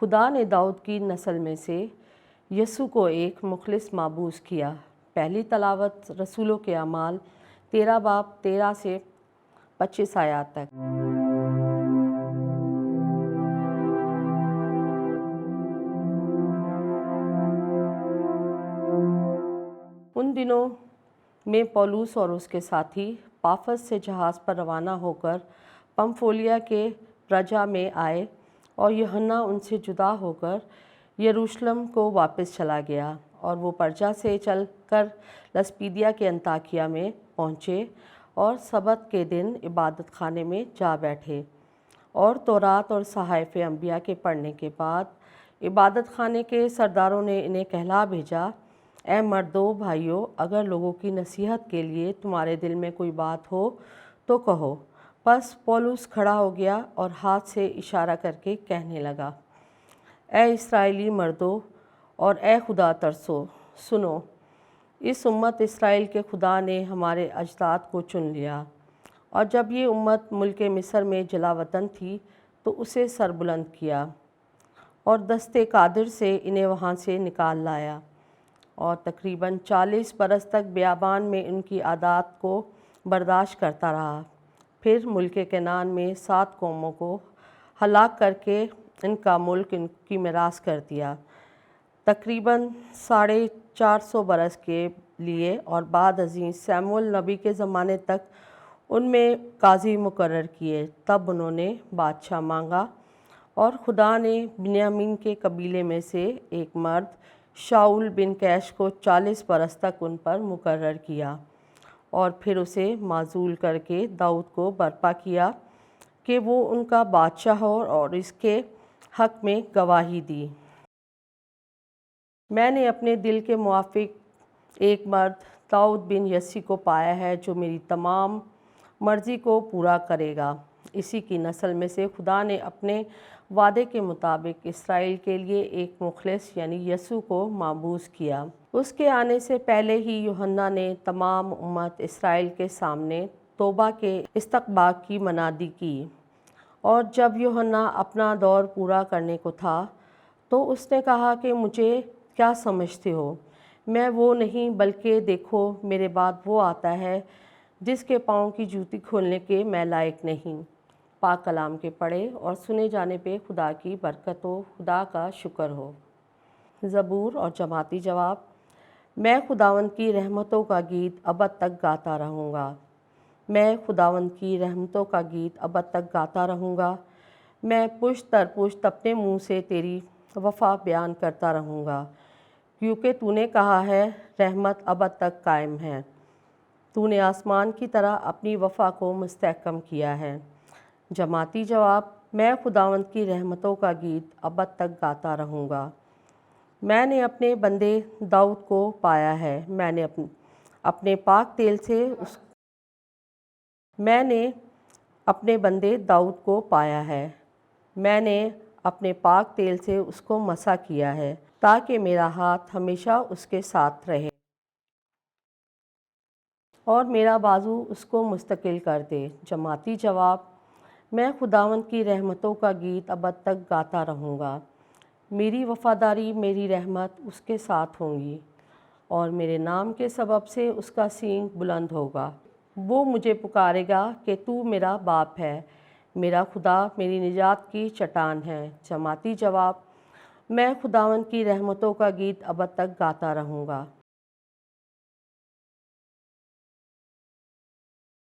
خدا نے داؤد کی نسل میں سے یسوع کو ایک مخلص مابعوث کیا۔ پہلی تلاوت رسولوں کے اعمال 13 باب 13 سے 25 آیات تک۔ ان دنوں میں پولس اور اس کے ساتھی پافس سے جہاز پر روانہ ہو کر پمفولیا کے پرجا میں آئے، اور یوحنا ان سے جدا ہو کر یروشلم کو واپس چلا گیا، اور وہ پرجا سے چل کر لسپیدیا کے انطاکیہ میں پہنچے اور سبت کے دن عبادت خانے میں جا بیٹھے، اور تورات اور صحائف انبیاء کے پڑھنے کے بعد عبادت خانے کے سرداروں نے انہیں کہلا بھیجا، اے مردو بھائیو، اگر لوگوں کی نصیحت کے لیے تمہارے دل میں کوئی بات ہو تو کہو۔ پس پولس کھڑا ہو گیا اور ہاتھ سے اشارہ کر کے کہنے لگا، اے اسرائیلی مردو اور اے خدا ترسو، سنو، اس امت اسرائیل کے خدا نے ہمارے اجداد کو چن لیا، اور جب یہ امت ملک مصر میں جلا وطن تھی تو اسے سربلند کیا، اور دست قادر سے انہیں وہاں سے نکال لایا، اور تقریباً 40 برس تک بیابان میں ان کی عادات کو برداشت کرتا رہا۔ پھر ملک کنعان میں 7 قوموں کو ہلاک کر کے ان کا ملک ان کی میراث کر دیا، تقریباً 450 برس کے لیے، اور بعد ازیں سیموئیل نبی کے زمانے تک ان میں قاضی مقرر کیے۔ تب انہوں نے بادشاہ مانگا، اور خدا نے بنیامین کے قبیلے میں سے ایک مرد شاؤل بن کیش کو 40 برس تک ان پر مقرر کیا، اور پھر اسے معزول کر کے داؤد کو برپا کیا کہ وہ ان کا بادشاہ ہو، اور اس کے حق میں گواہی دی، میں نے اپنے دل کے موافق ایک مرد داؤد بن یسی کو پایا ہے جو میری تمام مرضی کو پورا کرے گا۔ اسی کی نسل میں سے خدا نے اپنے وعدے کے مطابق اسرائیل کے لیے ایک مخلص یعنی یسوع کو مابعوث کیا۔ اس کے آنے سے پہلے ہی یوحنا نے تمام امت اسرائیل کے سامنے توبہ کے استحقاق کی منادی کی، اور جب یوحنا اپنا دور پورا کرنے کو تھا تو اس نے کہا کہ مجھے کیا سمجھتے ہو؟ میں وہ نہیں، بلکہ دیکھو میرے بعد وہ آتا ہے جس کے پاؤں کی جوتی کھولنے کے میں لائق نہیں۔ پاک کلام کے پڑھے اور سنے جانے پہ خدا کی برکت ہو، خدا کا شکر ہو۔ زبور اور جماعتی جواب: میں خداوند کی رحمتوں کا گیت ابد تک گاتا رہوں گا۔ میں خداوند کی رحمتوں کا گیت ابد تک گاتا رہوں گا۔ میں پشت در پشت اپنے منہ سے تیری وفا بیان کرتا رہوں گا، کیونکہ تو نے کہا ہے رحمت ابد تک قائم ہے۔ تو نے آسمان کی طرح اپنی وفا کو مستحکم کیا ہے۔ جماعتی جواب: میں خداوند کی رحمتوں کا گیت ابد تک گاتا رہوں گا۔ میں نے اپنے بندے داؤد کو پایا ہے، میں نے اپنے پاک تیل سے میں نے اپنے بندے داؤد کو پایا ہے، میں نے اپنے پاک تیل سے اس کو مسح کیا ہے، تاکہ میرا ہاتھ ہمیشہ اس کے ساتھ رہے اور میرا بازو اس کو مستقل کر دے۔ جماعتی جواب: میں خداوند کی رحمتوں کا گیت ابد تک گاتا رہوں گا۔ میری وفاداری، میری رحمت اس کے ساتھ ہوں گی، اور میرے نام کے سبب سے اس کا سینگ بلند ہوگا۔ وہ مجھے پکارے گا کہ تو میرا باپ ہے، میرا خدا میری نجات کی چٹان ہے۔ جماعتی جواب: میں خداوند کی رحمتوں کا گیت ابد تک گاتا رہوں گا۔